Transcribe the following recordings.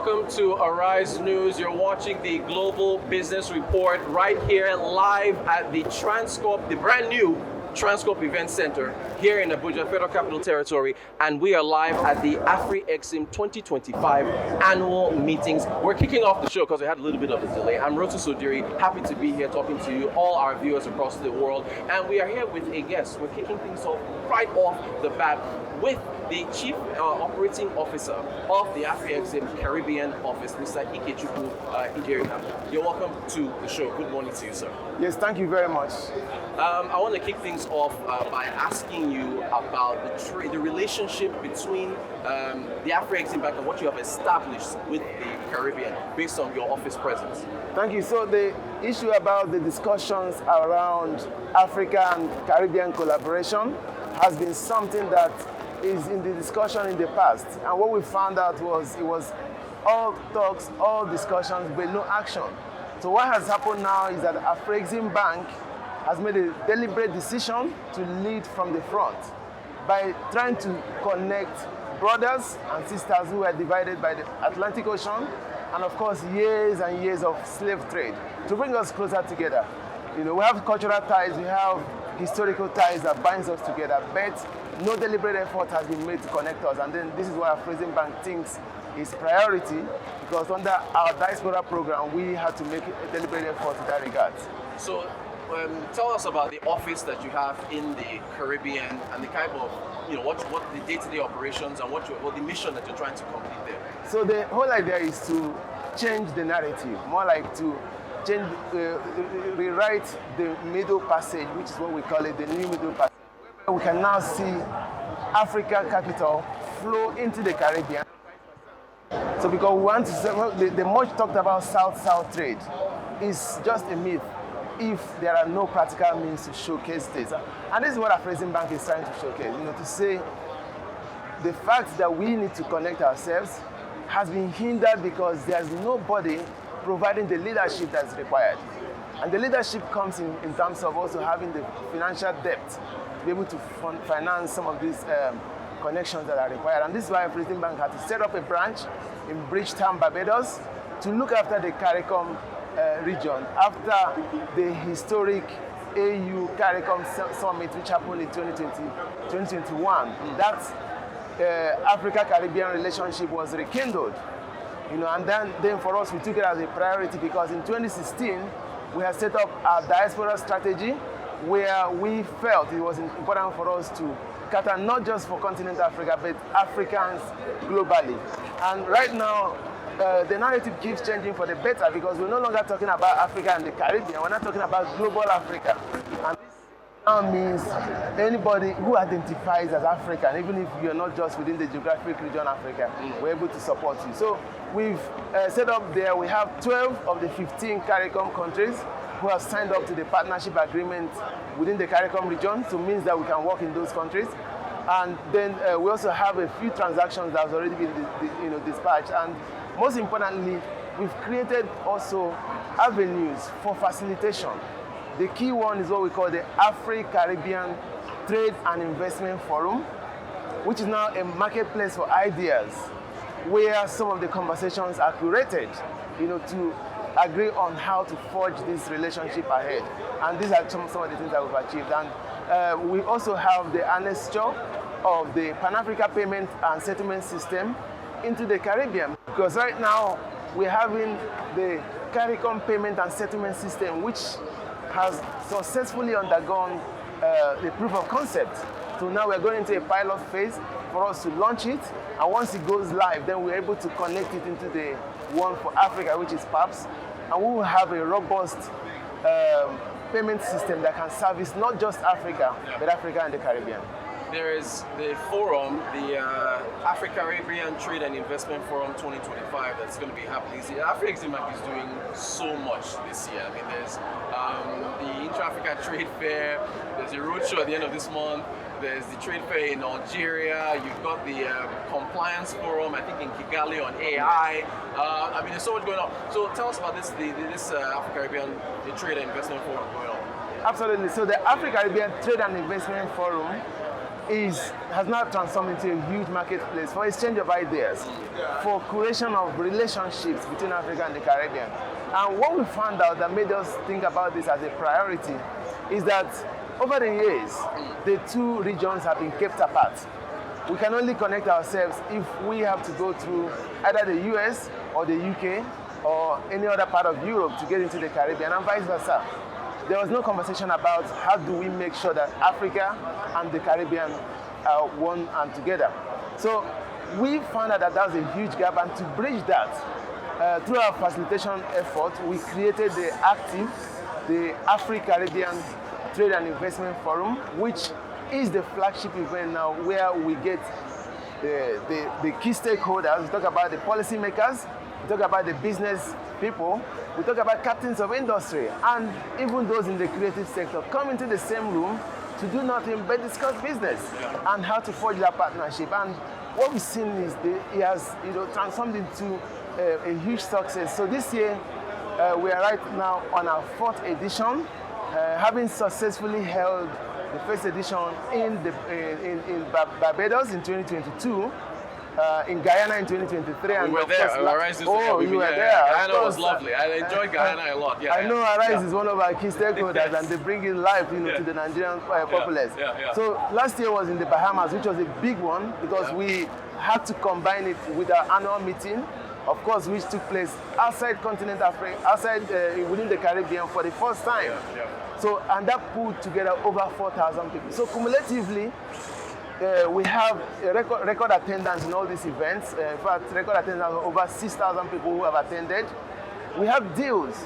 welcome to Arise News. You're watching the Global Business Report right here live at the Transcorp, the brand new Transcorp Event Center here in Abuja, Federal Capital Territory, and we are live at the Afrexim 2025 annual meetings. We're kicking off the show because we had a little bit of a delay. I'm Rotu Sodiri, happy to be here talking to you, all our viewers across the world, and we are here with a guest. We're kicking things off right off the bat with the Chief Operating Officer of the Afreximbank Caribbean Office, Mr. Okechukwu Ihejirika. You're welcome to the show. Good morning to you, sir. Yes, thank you very much. I want to kick things off by asking you about the relationship between the Afreximbank and what you have established with the Caribbean based on your office presence. Thank you. So the issue about the discussions around Africa and Caribbean collaboration has been something that is in the discussion in the past. And what we found out was it was all talks, all discussions, but no action. So what has happened now is that Afreximbank has made a deliberate decision to lead from the front by trying to connect brothers and sisters who are divided by the Atlantic Ocean and of course years and years of slave trade to bring us closer together. You know, we have cultural ties, we have historical ties that binds us together, but no deliberate effort has been made to connect us, and then this is what Afreximbank thinks is priority, because under our diaspora program we had to make a deliberate effort in that regard. So tell us about the office that you have in the Caribbean and the kind of, you know, what the day-to-day operations and what the mission that you're trying to complete there. So the whole idea is to change the narrative, more like to change, rewrite the middle passage, which is what we call it, the new middle passage. We can now see African capital flow into the Caribbean. So because we want to say, well, the much talked about South-South trade is just a myth if there are no practical means to showcase this. And this is what Afreximbank is trying to showcase, you know, to say the fact that we need to connect ourselves has been hindered because there's nobody providing the leadership that's required. And the leadership comes in terms of also having the financial depth to be able to finance some of these connections that are required. And this is why Afreximbank had to set up a branch in Bridgetown, Barbados, to look after the CARICOM region after the historic AU CARICOM summit, which happened in 2021. That Africa-Caribbean relationship was rekindled. You know, and then for us, we took it as a priority because in 2016, we had set up a diaspora strategy where we felt it was important for us to cater not just for continental Africa, but Africans globally. And right now, the narrative keeps changing for the better because we're no longer talking about Africa and the Caribbean, we're not talking about global Africa. And this now means anybody who identifies as African, even if you're not just within the geographic region Africa, we're able to support you. So we've set up there, we have 12 of the 15 CARICOM countries who have signed up to the partnership agreement within the CARICOM region, so it means that we can work in those countries. And then we also have a few transactions that have already been dispatched. And most importantly, we've created also avenues for facilitation. The key one is what we call the Afro-Caribbean Trade and Investment Forum, which is now a marketplace for ideas where some of the conversations are curated, you know, to agree on how to forge this relationship ahead. And these are some of the things that we've achieved. And we also have the annexure of the Pan-Africa Payment and Settlement System into the Caribbean. Because right now, we're having the CARICOM Payment and Settlement System, which has successfully undergone the proof of concept. So now we're going into a pilot phase for us to launch it. And once it goes live, then we're able to connect it into the one for Africa, which is PAPS. And we will have a robust payment system that can service not just Africa, but Africa and the Caribbean. There is the forum, the Afro-Caribbean Trade and Investment Forum 2025 that's going to be happening this year. Afreximbank is doing so much this year. I mean, there's the Intra-Africa Trade Fair, there's a roadshow at the end of this month, there's the trade fair in Algeria, you've got the compliance forum, I think in Kigali on AI. I mean, there's so much going on. So tell us about this Afro-Caribbean Trade and Investment Forum going on. Absolutely. So the Afro-Caribbean Trade and Investment Forum has now transformed into a huge marketplace for exchange of ideas, for creation of relationships between Africa and the Caribbean. And what we found out that made us think about this as a priority is that over the years, the two regions have been kept apart. We can only connect ourselves if we have to go through either the US or the UK or any other part of Europe to get into the Caribbean, and vice versa. There was no conversation about how do we make sure that Africa and the Caribbean are one and together. So we found out that that was a huge gap, and to bridge that, through our facilitation effort, we created the ACTIV, the Afro-Caribbean Trade and Investment Forum, which is the flagship event now where we get the key stakeholders. We talk about the policymakers, we talk about the business people, we talk about captains of industry, and even those in the creative sector come into the same room to do nothing but discuss business and how to forge that partnership. And what we've seen is it has transformed into a huge success. So this year, we are right now on our 4th edition, having successfully held the first edition in Barbados in 2022, in Guyana in 2023. We were there. You were there. Guyana was lovely. I enjoyed Guyana a lot. Yeah, I know Arise is one of our key stakeholders, and they bring in life to the Nigerian populace. So last year was in the Bahamas, which was a big one because we had to combine it with our annual meeting, of course, which took place outside continent Africa, within the Caribbean for the first time. So, and that pulled together over 4,000 people. So cumulatively, we have a record attendance in all these events. In fact, record attendance of over 6,000 people who have attended. We have deals,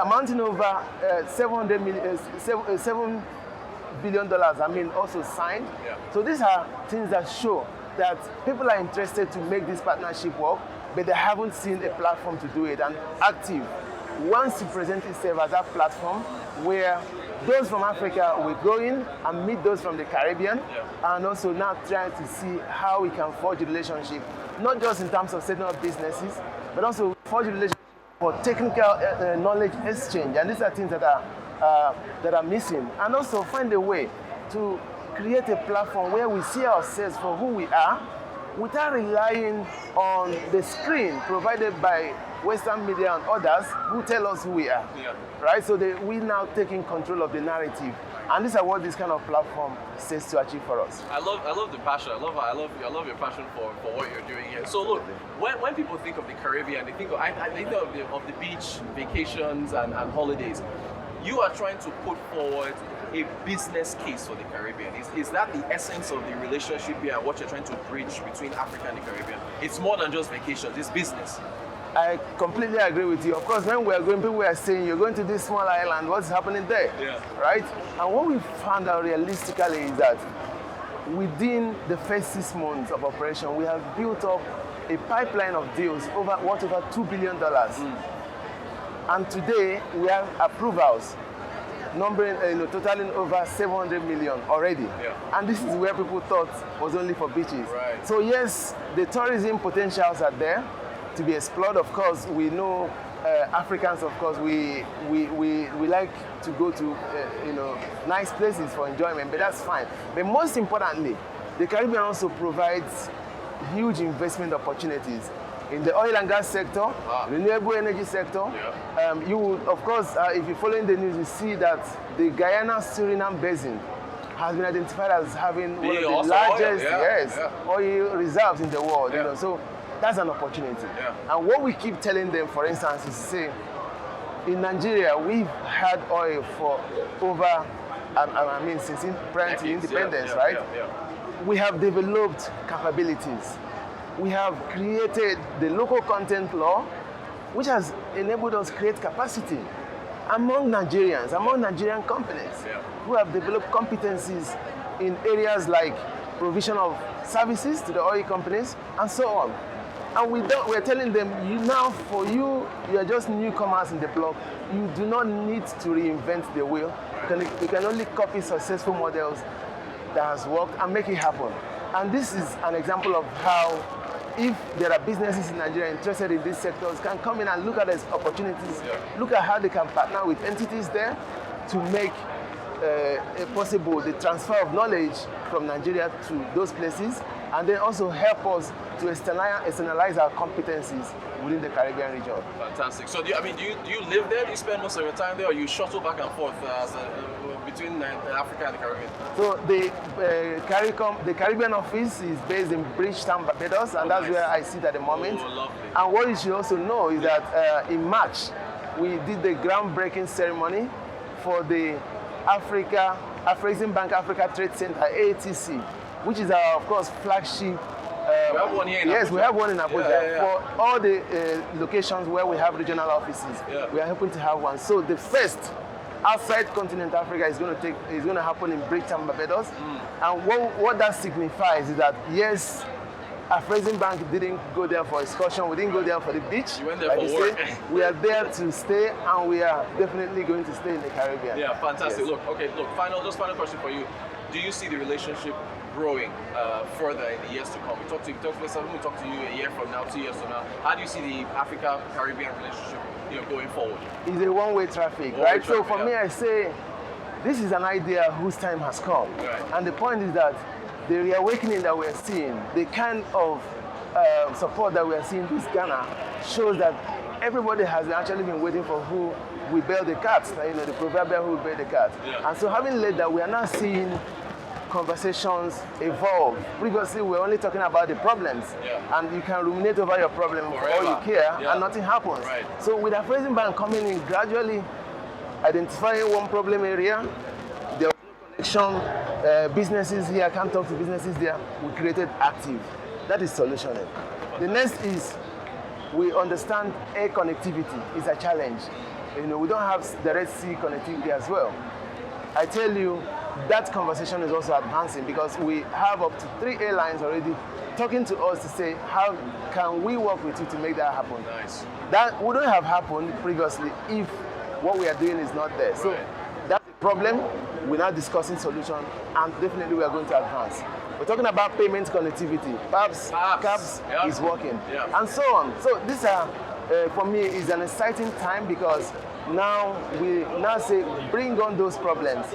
amounting over $7 billion, also signed. So these are things that show that people are interested to make this partnership work, but they haven't seen a platform to do it. And ACTIV wants to present itself as that platform where those from Africa will go in and meet those from the Caribbean, and also now trying to see how we can forge a relationship, not just in terms of setting up businesses, but also forge a relationship for technical knowledge exchange. And these are things that are missing. And also find a way to create a platform where we see ourselves for who we are without relying on the screen provided by Western media and others who tell us who we are, right? So we now taking control of the narrative, and these are what this kind of platform says to achieve for us. I love the passion. I love your passion for what you're doing here. So look, when people think of the Caribbean, they think of the beach, vacations, and holidays. You are trying to put forward a business case for the Caribbean. Is that the essence of the relationship here and what you're trying to bridge between Africa and the Caribbean? It's more than just vacations, it's business. I completely agree with you. Of course, when we are going, people were saying, you're going to this small island, what's happening there? Right? And what we found out realistically is that within the first 6 months of operation, we have built up a pipeline of deals worth over $2 billion. And today, we have approvals numbering, totaling over 700 million already. And this is where people thought was only for beaches. So yes, the tourism potentials are there to be explored. Of course, we know Africans, of course, we like to go to nice places for enjoyment, but that's fine. But most importantly, the Caribbean also provides huge investment opportunities in the oil and gas sector, renewable energy sector. You would, of course, if you're following the news, you see that the Guyana-Suriname basin has been identified as having one of the largest oil reserves in the world. So that's an opportunity. And what we keep telling them, for instance, is to say, in Nigeria, we've had oil for over, since prior to independence, right? We have developed capabilities. We have created the local content law, which has enabled us to create capacity among Nigerians, among Nigerian companies who have developed competencies in areas like provision of services to the oil companies and so on. And we're telling them, you are just newcomers in the block. You do not need to reinvent the wheel. You can only copy successful models that has worked and make it happen. And this is an example of how, if there are businesses in Nigeria interested in these sectors, can come in and look at these opportunities, look at how they can partner with entities there to make possible the transfer of knowledge from Nigeria to those places, and then also help us to externalize our competencies within the Caribbean region. Fantastic. So, do you live there? Do you spend most of your time there, or you shuttle back and forth between Africa and the Caribbean? So the Caribbean office is based in Bridgetown, Barbados, and that's where I sit at the moment. Oh, lovely. And what you should also know is that in March, we did the groundbreaking ceremony for the Afreximbank Africa Trade Center, ATC, which is our, of course, flagship. We have one here in Abuja. Yes, we have one in Abuja. Yeah. For all the locations where we have regional offices, we are hoping to have one. So the first outside continental Africa is going to happen in Bridgetown, Barbados. And what that signifies is that, yes, Afreximbank didn't go there for excursion. We didn't go there for the beach. You went there for work. We are there to stay, and we are definitely going to stay in the Caribbean. Yeah, fantastic. Yes. Final question for you. Do you see the relationship growing further in the years to come? We talk to you a year from now, 2 years from now. How do you see the Africa-Caribbean relationship going forward? It's a one-way traffic, right? So for me, I say this is an idea whose time has come. Right. And the point is that the reawakening that we're seeing, the kind of support that we're seeing in this Ghana shows that everybody has actually been waiting for who will bail the cat, the proverbial who will bail the cat. Yeah. And so having led that, we are now seeing conversations evolve. Previously, we were only talking about the problems, and you can ruminate over your problem for all you care, and nothing happens. Right. So with Afreximbank coming in, gradually identifying one problem area, there was no connection, businesses here can't talk to businesses there, we created Active. That is solutioning. The next is we understand air connectivity is a challenge. We don't have direct sea connectivity as well. I tell you, that conversation is also advancing because we have up to 3 airlines already talking to us to say, how can we work with you to make that happen? Nice. That wouldn't have happened previously if what we are doing is not there. So that's the problem. We're now discussing solution, and definitely we are going to advance. We're talking about payment connectivity. Perhaps cabs is working, and so on. So this, for me, is an exciting time because now we say bring on those problems.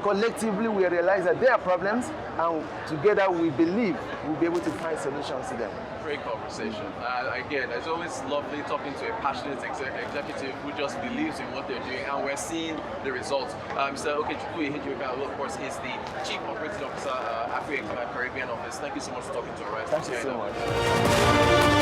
Collectively, we realize that there are problems, and together we believe we'll be able to find solutions to them. Great conversation. Again, it's always lovely talking to a passionate executive who just believes in what they're doing, and we're seeing the results. Mr. Okechukwu Ihejirika, who of course is the Chief Operating Officer, Afreximbank Caribbean Office. Thank you so much for talking to us. Thank you so much.